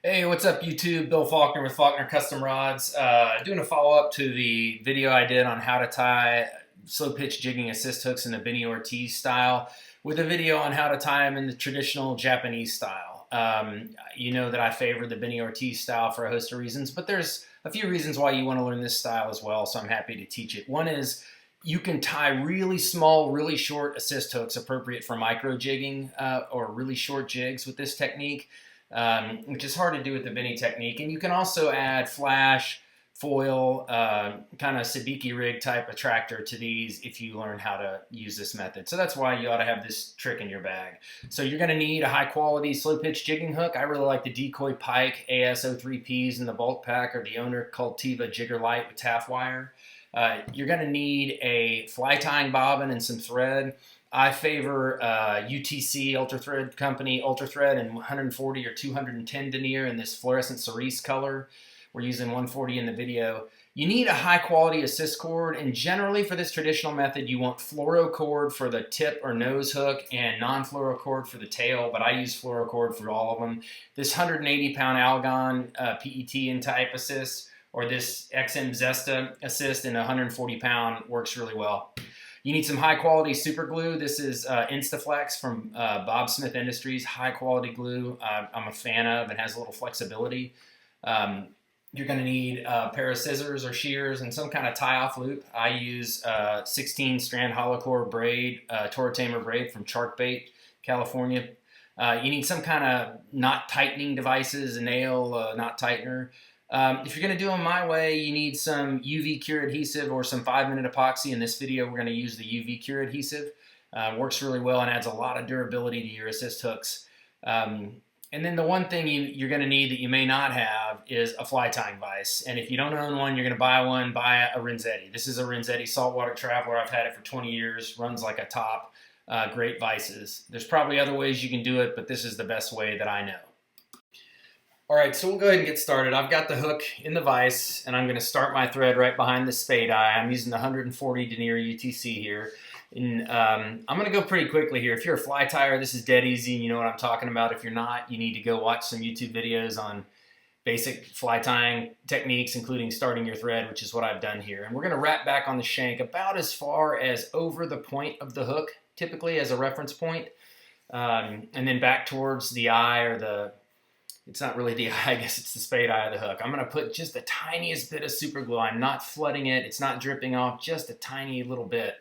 Hey, what's up YouTube? Bill Faulkner with Faulkner Custom Rods. Doing a follow-up to the video I did on how to tie slow pitch jigging assist hooks in the Benny Ortiz style with a video on how to tie them in the traditional Japanese style. You know that I favor the Benny Ortiz style for a host of reasons, but there's a few reasons why you want to learn this style as well, so I'm happy to teach it. One is you can tie really small, really short assist hooks appropriate for micro jigging or really short jigs with this technique. Which is hard to do with the Benny technique. And you can also add flash, foil, kind of sabiki rig type attractor to these if you learn how to use this method. So that's why you ought to have this trick in your bag. So you're going to need a high quality slow pitch jigging hook. I really like the Decoy Pike AS03Ps in the bulk pack or the Owner Cultiva Jigger Light with taff wire. You're going to need a fly tying bobbin and some thread. I favor UTC Ultra Thread Company Ultra Thread in 140 or 210 denier in this fluorescent cerise color. We're using 140 in the video. You need a high quality assist cord, and generally for this traditional method you want fluoro cord for the tip or nose hook and non-fluoro cord for the tail, but I use fluoro cord for all of them. This 180 pound Algon PET in type assist or this XM Zesta assist in 140 pound works really well. You need some high quality super glue. This is Instaflex from Bob Smith Industries, high quality glue I'm a fan of. It has a little flexibility. You're going to need a pair of scissors or shears and some kind of tie-off loop. I use 16 strand hollow core braid, Toro Tamer braid from Charkbait, California. You need some kind of knot tightening devices, a nail knot tightener. If you're going to do them my way, you need some UV cure adhesive or some 5-minute epoxy. In this video, we're going to use the UV cure adhesive. Works really well and adds a lot of durability to your assist hooks. And then the one thing you're going to need that you may not have is a fly tying vise. And if you don't own one, you're going to buy one, buy a Renzetti. This is a Renzetti Saltwater Traveler. I've had it for 20 years, runs like a top. Great vices. There's probably other ways you can do it, but this is the best way that I know. All right, so we'll go ahead and get started. I've got the hook in the vise, and I'm going to start my thread right behind the spade eye. I'm using the 140 denier UTC here. And I'm going to go pretty quickly here. If you're a fly tyer, this is dead easy, and you know what I'm talking about. If you're not, you need to go watch some YouTube videos on basic fly tying techniques, including starting your thread, which is what I've done here. And we're going to wrap back on the shank about as far as over the point of the hook, typically as a reference point, and then back towards the eye or the... It's not really the eye, I guess it's the spade eye of the hook. I'm going to put just the tiniest bit of super glue. I'm not flooding it. It's not dripping off, just a tiny little bit.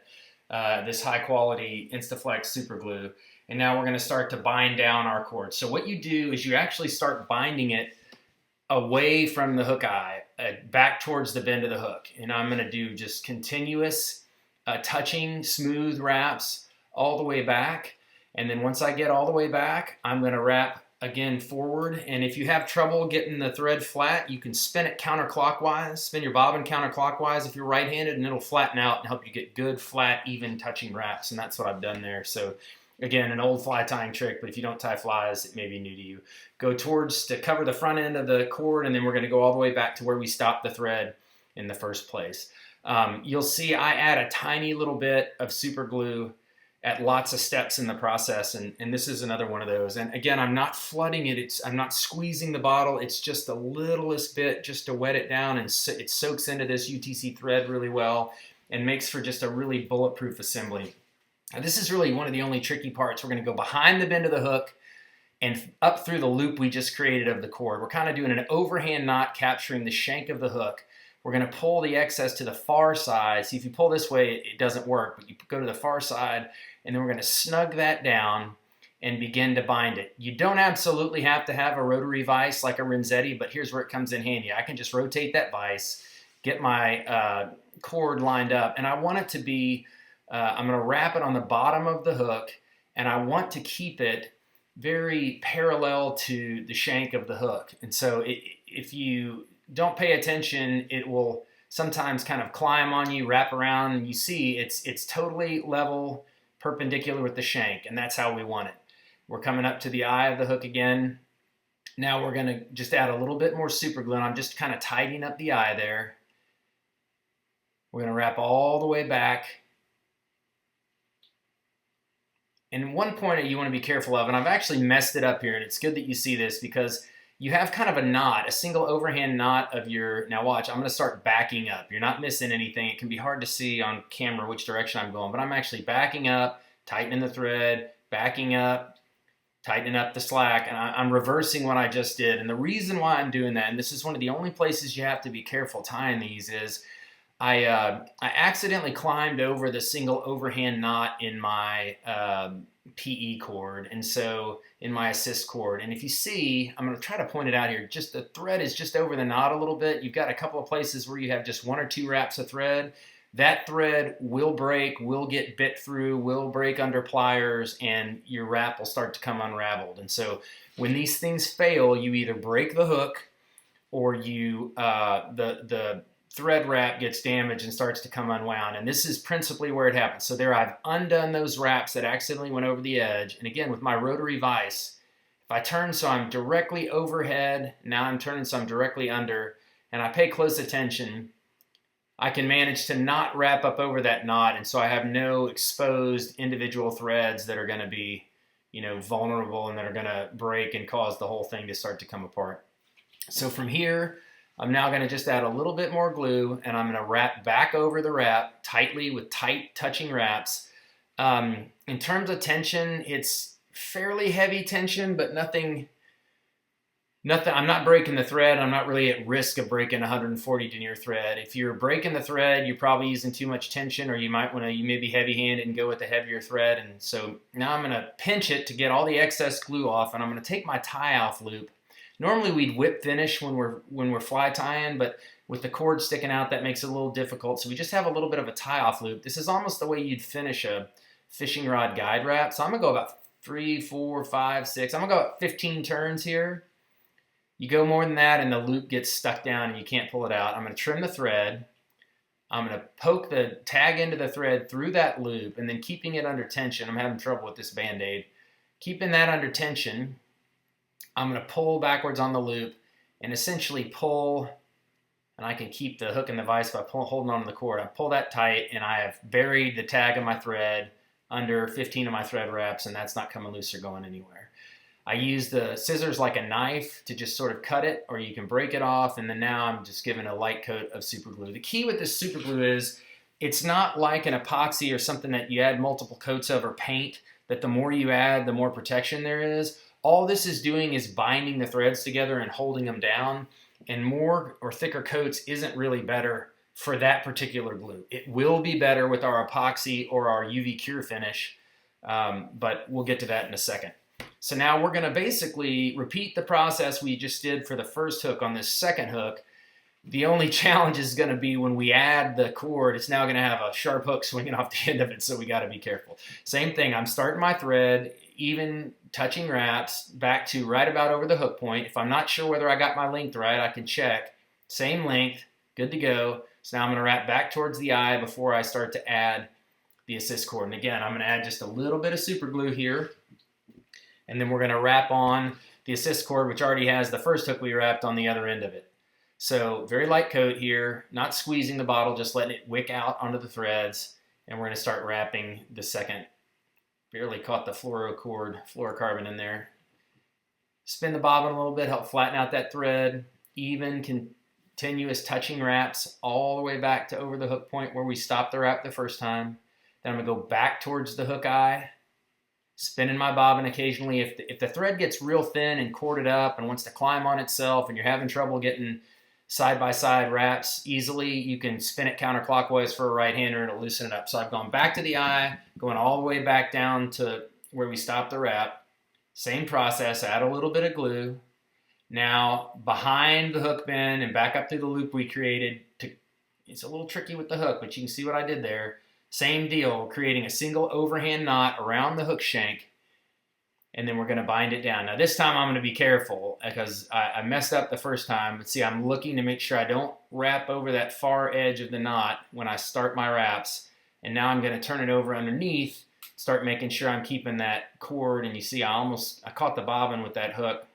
This high quality Instaflex super glue. And now we're going to start to bind down our cord. So what you do is you actually start binding it away from the hook eye, back towards the bend of the hook. And I'm going to do just continuous touching, smooth wraps all the way back. And then once I get all the way back, I'm going to wrap again forward. And if you have trouble getting the thread flat, you can spin it counterclockwise, spin your bobbin counterclockwise if you're right-handed, and it'll flatten out and help you get good, flat, even touching wraps. And that's what I've done there. So again, an old fly tying trick, but if you don't tie flies, it may be new to you. Go towards to cover the front end of the cord, and then we're going to go all the way back to where we stopped the thread in the first place. You'll see I add a tiny little bit of super glue at lots of steps in the process, and this is another one of those. And again, I'm not flooding it. I'm not squeezing the bottle. It's just the littlest bit just to wet it down, and it soaks into this UTC thread really well and makes for just a really bulletproof assembly. Now, this is really one of the only tricky parts. We're going to go behind the bend of the hook and up through the loop we just created of the cord. We're kind of doing an overhand knot capturing the shank of the hook. We're going to pull the excess to the far side. See, if you pull this way, it doesn't work, but you go to the far side, and then we're going to snug that down and begin to bind it. You don't absolutely have to have a rotary vise like a Renzetti, but here's where it comes in handy. I can just rotate that vise, get my cord lined up, and I want it to be, I'm going to wrap it on the bottom of the hook, and I want to keep it very parallel to the shank of the hook. And so if you don't pay attention, it will sometimes kind of climb on you, wrap around, and you see it's totally level, perpendicular with the shank, and that's how we want it. We're coming up to the eye of the hook again. Now we're going to just add a little bit more super glue, and I'm just kind of tidying up the eye there. We're going to wrap all the way back. And one point that you want to be careful of, and I've actually messed it up here, and it's good that you see this because you have kind of a knot, a single overhand knot of your, now watch, I'm gonna start backing up. You're not missing anything. It can be hard to see on camera which direction I'm going, but I'm actually backing up, tightening the thread, backing up, tightening up the slack, and I'm reversing what I just did. And the reason why I'm doing that, and this is one of the only places you have to be careful tying these, is I accidentally climbed over the single overhand knot in my PE cord, and so in my assist cord. And if you see, I'm going to try to point it out here, just the thread is just over the knot a little bit. You've got a couple of places where you have just 1 or 2 wraps of thread. That thread will break, will get bit through, will break under pliers, and your wrap will start to come unraveled. And so when these things fail, you either break the hook or you the thread wrap gets damaged and starts to come unwound. And this is principally where it happens. So there I've undone those wraps that accidentally went over the edge. And again, with my rotary vise, if I turn so I'm directly overhead, now I'm turning so I'm directly under, and I pay close attention, I can manage to not wrap up over that knot. And so I have no exposed individual threads that are going to be, vulnerable and that are going to break and cause the whole thing to start to come apart. So from here, I'm now going to just add a little bit more glue, and I'm going to wrap back over the wrap tightly with tight touching wraps. In terms of tension, it's fairly heavy tension, but nothing. I'm not breaking the thread. I'm not really at risk of breaking 140 denier thread. If you're breaking the thread, you're probably using too much tension, or you may be heavy-handed and go with the heavier thread. And so now I'm going to pinch it to get all the excess glue off, and I'm going to take my tie-off loop. Normally we'd whip finish when we're fly tying, but with the cord sticking out, that makes it a little difficult. So we just have a little bit of a tie-off loop. This is almost the way you'd finish a fishing rod guide wrap. So I'm gonna go about 3, 4, 5, 6. I'm gonna go about 15 turns here. You go more than that and the loop gets stuck down and you can't pull it out. I'm gonna trim the thread. I'm gonna poke the tag into the thread through that loop, and then keeping it under tension. I'm having trouble with this Band-Aid. Keeping that under tension, I'm going to pull backwards on the loop and essentially pull, and I can keep the hook in the vise by holding on to the cord. I pull that tight, and I have buried the tag of my thread under 15 of my thread wraps, and that's not coming loose or going anywhere. I use the scissors like a knife to just sort of cut it, or you can break it off, and then now I'm just giving a light coat of super glue. The key with this super glue is it's not like an epoxy or something that you add multiple coats of, or paint, that the more you add, the more protection there is. All this is doing is binding the threads together and holding them down, and more or thicker coats isn't really better for that particular glue. It will be better with our epoxy or our UV cure finish, but we'll get to that in a second. So now we're going to basically repeat the process we just did for the first hook on this second hook. The only challenge is going to be when we add the cord, it's now going to have a sharp hook swinging off the end of it, so we got to be careful. Same thing, I'm starting my thread, even touching wraps, back to right about over the hook point. If I'm not sure whether I got my length right, I can check. Same length, good to go. So now I'm going to wrap back towards the eye before I start to add the assist cord. And again, I'm going to add just a little bit of super glue here, and then we're going to wrap on the assist cord, which already has the first hook we wrapped on the other end of it. So very light coat here, not squeezing the bottle, just letting it wick out onto the threads. And we're going to start wrapping the second. Barely caught the fluorocarbon in there. Spin the bobbin a little bit, help flatten out that thread. Even continuous touching wraps all the way back to over the hook point where we stopped the wrap the first time. Then I'm going to go back towards the hook eye, spinning my bobbin occasionally. If the thread gets real thin and corded up and wants to climb on itself and you're having trouble getting side-by-side wraps easily, you can spin it counterclockwise for a right-hander and it'll loosen it up. So I've gone back to the eye, going all the way back down to where we stopped the wrap. Same process, add a little bit of glue. Now behind the hook bend and back up through the loop we created. It's a little tricky with the hook, but you can see what I did there. Same deal, creating a single overhand knot around the hook shank, and then we're going to bind it down. Now this time I'm going to be careful because I messed up the first time. But see, I'm looking to make sure I don't wrap over that far edge of the knot when I start my wraps. And now I'm going to turn it over underneath, start making sure I'm keeping that cord. And you see I caught the bobbin with that hook.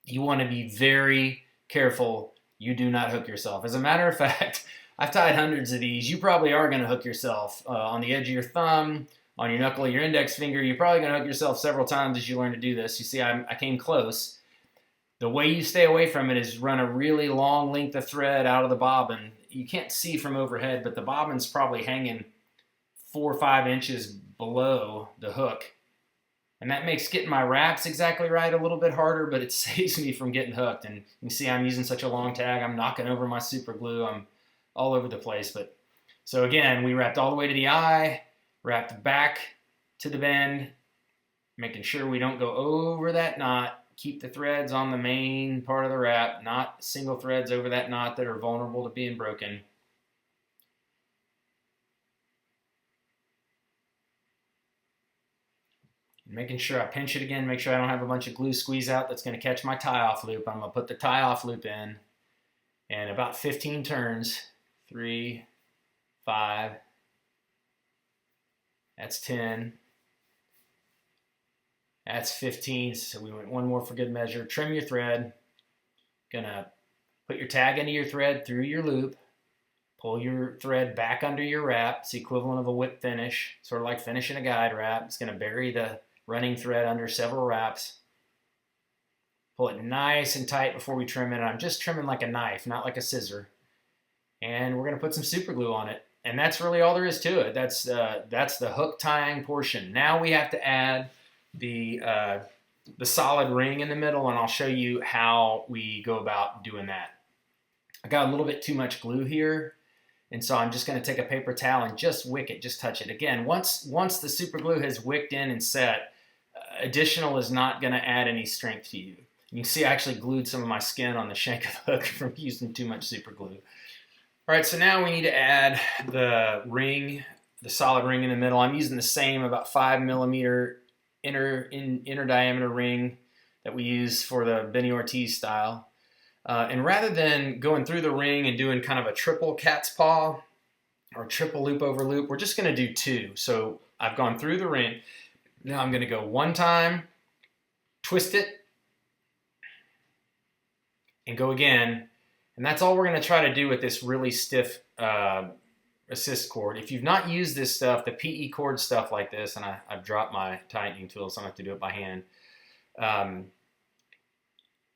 You want to be very careful you do not hook yourself. As a matter of fact, I've tied hundreds of these. You probably are going to hook yourself on the edge of your thumb, on your knuckle of your index finger. You're probably going to hook yourself several times as you learn to do this. You see, I came close. The way you stay away from it is run a really long length of thread out of the bobbin. You can't see from overhead, but the bobbin's probably hanging 4 or 5 inches below the hook. And that makes getting my wraps exactly right a little bit harder, but it saves me from getting hooked. And you can see I'm using such a long tag. I'm knocking over my super glue. I'm all over the place. But so again, we wrapped all the way to the eye, wrapped back to the bend, making sure we don't go over that knot. Keep the threads on the main part of the wrap, not single threads over that knot that are vulnerable to being broken. Making sure I pinch it again, make sure I don't have a bunch of glue squeeze out that's going to catch my tie-off loop. I'm going to put the tie-off loop in, and about 15 turns, 3, 5, that's 10, that's 15, so we went one more for good measure. Trim your thread, gonna put your tag into your thread through your loop, pull your thread back under your wrap. It's the equivalent of a whip finish, sort of like finishing a guide wrap. It's gonna bury the running thread under several wraps. Pull it nice and tight before we trim it. I'm just trimming like a knife, not like a scissor. And we're gonna put some super glue on it. And that's really all there is to it. That's the hook tying portion. Now we have to add the solid ring in the middle, and I'll show you how we go about doing that. I got a little bit too much glue here, and so I'm just going to take a paper towel and just wick it, just touch it. Again, once the super glue has wicked in and set, additional is not going to add any strength to you. You can see I actually glued some of my skin on the shank of the hook from using too much super glue. All right, so now we need to add the ring, the solid ring in the middle. I'm using the same about 5mm inner diameter ring that we use for the Benny Ortiz style. And rather than going through the ring and doing kind of a triple cat's paw or triple loop over loop, we're just going to do 2. So I've gone through the ring. Now I'm going to go 1 time, twist it, and go again. And that's all we're going to try to do with this really stiff assist cord. If you've not used this stuff, the PE cord stuff like this, and I've dropped my tightening tool, so I have to do it by hand.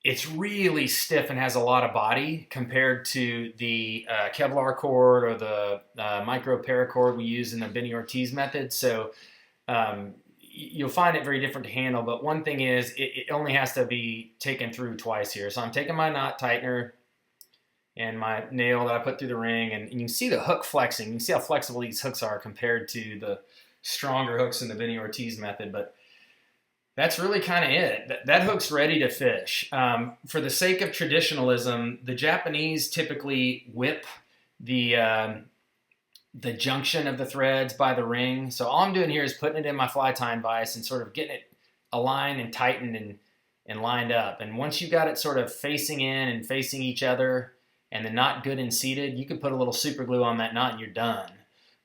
It's really stiff and has a lot of body compared to the Kevlar cord or the micro paracord we use in the Benny Ortiz method. So you'll find it very different to handle. But one thing is, it only has to be taken through twice here. So I'm taking my knot tightener and my nail that I put through the ring, and you can see the hook flexing. You can see how flexible these hooks are compared to the stronger hooks in the Benny Ortiz method, but that's really kind of it. That hook's ready to fish. For the sake of traditionalism, the Japanese typically whip the junction of the threads by the ring. So all I'm doing here is putting it in my fly tying vise and sort of getting it aligned and tightened and lined up. And once you got it sort of facing in and facing each other, and the knot good and seated, you can put a little super glue on that knot and you're done.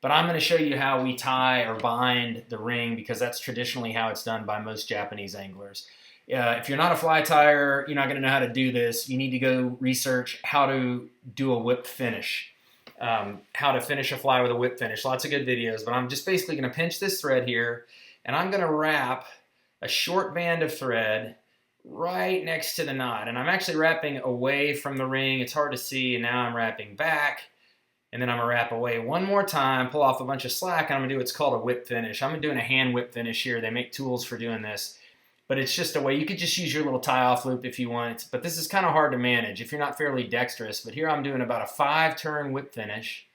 But I'm going to show you how we tie or bind the ring, because that's traditionally how it's done by most Japanese anglers. If you're not a fly tyer, you're not going to know how to do this. You need to go research how to do a whip finish, how to finish a fly with a whip finish. Lots of good videos, but I'm just basically going to pinch this thread here, and I'm going to wrap a short band of thread right next to the knot. And I'm actually wrapping away from the ring. It's hard to see, and now I'm wrapping back. And then I'm going to wrap away one more time, pull off a bunch of slack, and I'm going to do what's called a whip finish. I'm doing a hand whip finish here. They make tools for doing this. But it's just a way. You could just use your little tie-off loop if you want. But this is kind of hard to manage if you're not fairly dexterous. But here I'm doing about a 5-turn whip finish.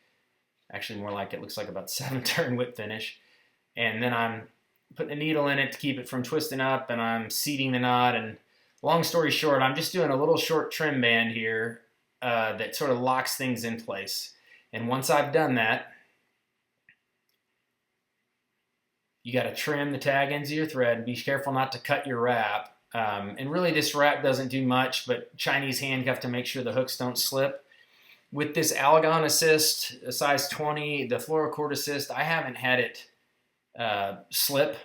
Actually, more like it looks like about 7-turn whip finish. And then I'm putting a needle in it to keep it from twisting up, and I'm seating the knot. And long story short, I'm just doing a little short trim band here that sort of locks things in place. And once I've done that, you got to trim the tag ends of your thread and be careful not to cut your wrap. And really this wrap doesn't do much, but Chinese handcuff to make sure the hooks don't slip. With this Algon assist, a size 20, the fluorocord assist, I haven't had it slip.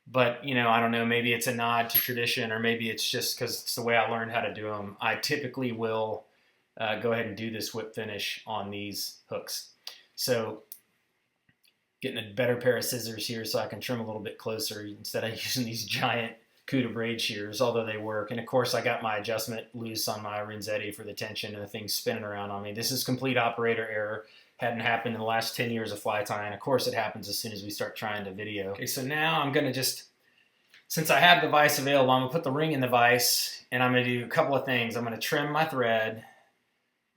But, you know, I don't know, maybe it's a nod to tradition, or maybe it's just because it's the way I learned how to do them. I typically will go ahead and do this whip finish on these hooks. So getting a better pair of scissors here so I can trim a little bit closer instead of using these giant CUDA braid shears, although they work. And of course, I got my adjustment loose on my Renzetti for the tension, and the thing's spinning around on me. This is complete operator error. Hadn't happened in the last 10 years of fly tying. Of course, it happens as soon as we start trying to video. Okay, so now I'm gonna just, since I have the vise available, I'm gonna put the ring in the vise, and I'm gonna do a couple of things. I'm gonna trim my thread.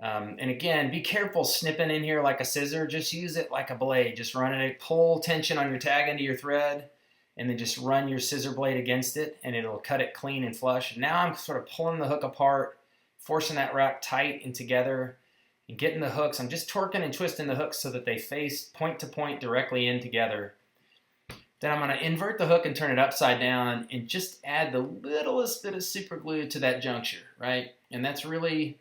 And again, be careful snipping in here like a scissor. Just use it like a blade. Just run it, pull tension on your tag into your thread, and then just run your scissor blade against it, and it'll cut it clean and flush. Now I'm sort of pulling the hook apart, forcing that wrap tight and together, and getting the hooks. I'm just torquing and twisting the hooks so that they face point to point directly in together. Then I'm going to invert the hook and turn it upside down and just add the littlest bit of super glue to that juncture, right? And that's really...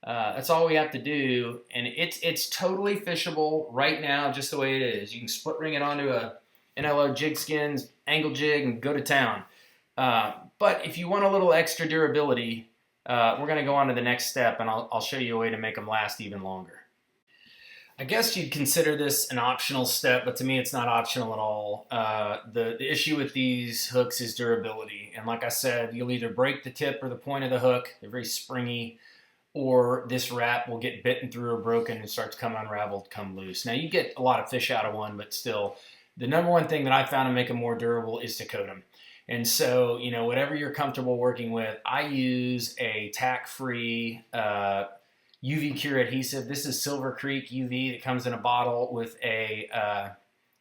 that's all we have to do, and it's totally fishable right now, just the way it is. You can split ring it onto a NLO jig skins, angle jig, and go to town. But if you want a little extra durability, we're going to go on to the next step, and I'll show you a way to make them last even longer. I guess you'd consider this an optional step, but to me it's not optional at all. The issue with these hooks is durability, and like I said, you'll either break the tip or the point of the hook. They're very springy. Or this wrap will get bitten through or broken and start to come unraveled, come loose. Now, you get a lot of fish out of one, but still, the number one thing that I found to make them more durable is to coat them. And so, you know, whatever you're comfortable working with, I use a tack-free UV cure adhesive. This is Silver Creek UV that comes in a bottle with a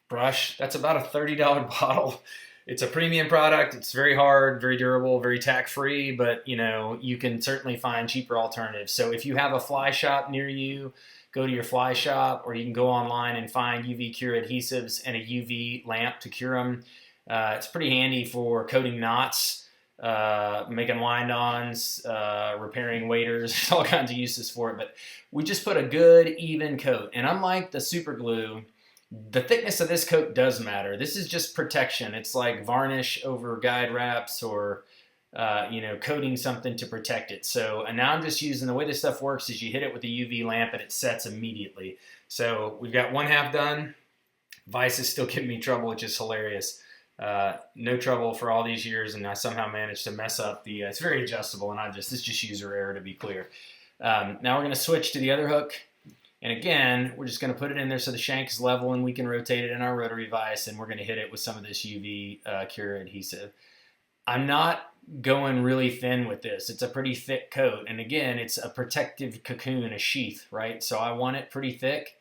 brush. That's about a $30 bottle. It's a premium product. It's very hard, very durable, very tack-free, but you know, you can certainly find cheaper alternatives. So if you have a fly shop near you, go to your fly shop, or you can go online and find UV cure adhesives and a UV lamp to cure them. It's pretty handy for coating knots, making wind-ons, repairing waders, all kinds of uses for it. But we just put a good, even coat. And unlike the super glue, the thickness of this coat does matter. This is just protection. It's like varnish over guide wraps or, you know, coating something to protect it. So, and now I'm just using, the way this stuff works is you hit it with a UV lamp and it sets immediately. So we've got one half done. Vise is still giving me trouble, which is hilarious. No trouble for all these years, and I somehow managed to mess up the, it's very adjustable, and this is just user error, to be clear. Now we're going to switch to the other hook. And again, we're just going to put it in there so the shank is level and we can rotate it in our rotary vise, and we're going to hit it with some of this UV cure adhesive. I'm not going really thin with this. It's a pretty thick coat. And again, it's a protective cocoon, a sheath, right? So I want it pretty thick.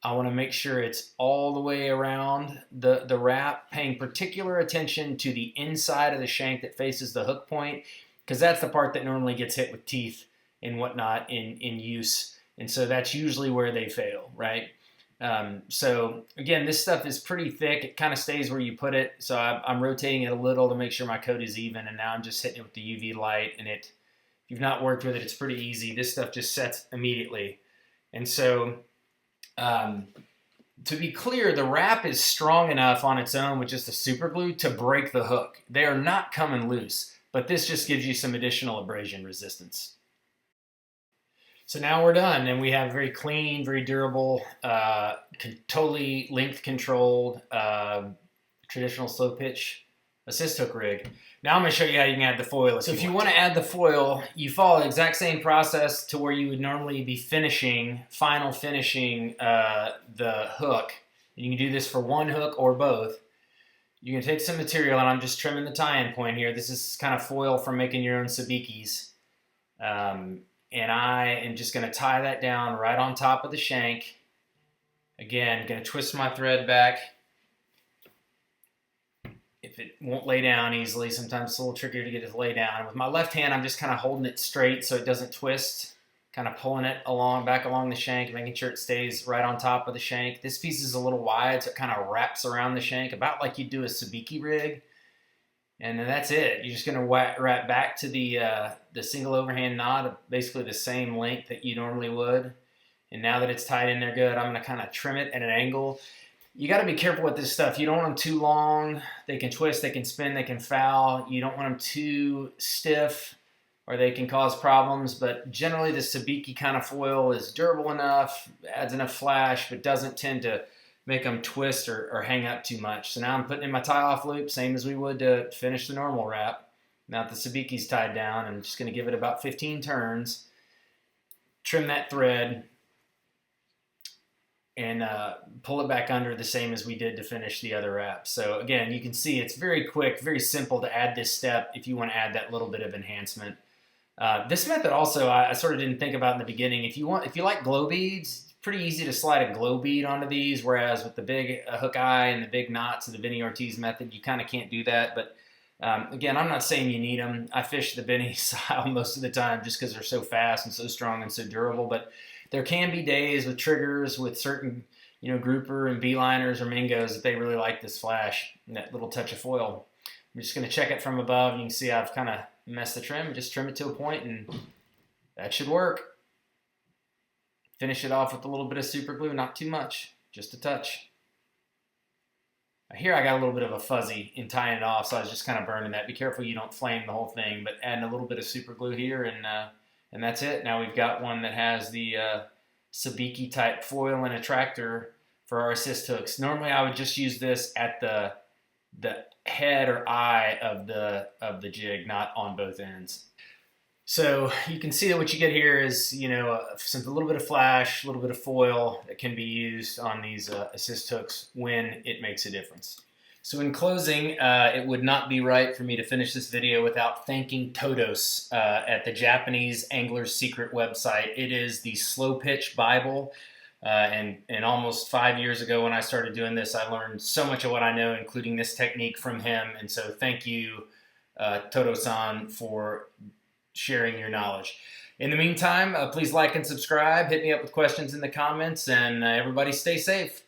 I want to make sure it's all the way around the wrap, paying particular attention to the inside of the shank that faces the hook point, because that's the part that normally gets hit with teeth and whatnot in use. And so that's usually where they fail, right? So again, this stuff is pretty thick. It kind of stays where you put it. So I'm rotating it a little to make sure my coat is even. And now I'm just hitting it with the UV light. And if you've not worked with it, it's pretty easy. This stuff just sets immediately. And so to be clear, the wrap is strong enough on its own with just a super glue to break the hook. They are not coming loose, but this just gives you some additional abrasion resistance. So now we're done, and we have very clean, very durable, totally length controlled, traditional slow pitch assist hook rig. Now I'm going to show you how you can add the foil. So if you want to add the foil, you follow the exact same process to where you would normally be finishing, final finishing the hook. You can do this for one hook or both. You can take some material, and I'm just trimming the tie-in point here. This is kind of foil for making your own sabikis. And I am just going to tie that down right on top of the shank. Again, going to twist my thread back. If it won't lay down easily, sometimes it's a little trickier to get it to lay down. With my left hand, I'm just kind of holding it straight so it doesn't twist. Kind of pulling it back along the shank, making sure it stays right on top of the shank. This piece is a little wide, so it kind of wraps around the shank, about like you do a sabiki rig. And then that's it. You're just going to wrap back to the single overhand knot, basically the same length that you normally would. And now that it's tied in there good, I'm going to kind of trim it at an angle. You got to be careful with this stuff. You don't want them too long. They can twist, they can spin, they can foul. You don't want them too stiff, or they can cause problems. But generally, the sabiki kind of foil is durable enough, adds enough flash, but doesn't tend to make them twist or hang up too much. So now I'm putting in my tie-off loop, same as we would to finish the normal wrap. Now that the sabiki's tied down, I'm just going to give it about 15 turns, trim that thread, and pull it back under the same as we did to finish the other wrap. So again, you can see it's very quick, very simple to add this step if you want to add that little bit of enhancement. This method also, I sort of didn't think about in the beginning. If you like glow beads, it's pretty easy to slide a glow bead onto these, whereas with the big hook eye and the big knots of the Benny Ortiz method, you kind of can't do that. But again, I'm not saying you need them. I fish the Benny style most of the time just because they're so fast and so strong and so durable. But there can be days with triggers with certain, grouper and beeliners or mingos that they really like this flash and that little touch of foil. I'm just going to check it from above, and you can see I've kind of messed the trim. Just trim it to a point, and that should work. Finish it off with a little bit of super glue, not too much, just a touch. Here I got a little bit of a fuzzy in tying it off, so I was just kind of burning that. Be careful you don't flame the whole thing, but adding a little bit of super glue here, and that's it. Now we've got one that has the sabiki type foil and attractor for our assist hooks. Normally I would just use this at the head or eye of the jig, not on both ends. So you can see that what you get here is, a little bit of flash, a little bit of foil that can be used on these assist hooks when it makes a difference. So in closing, it would not be right for me to finish this video without thanking Todos at the Japanese Angler's Secret website. It is the slow pitch Bible. And almost 5 years ago when I started doing this, I learned so much of what I know, including this technique from him. And so thank you, Todo-san, for sharing your knowledge. In the meantime, please like and subscribe. Hit me up with questions in the comments, and everybody stay safe.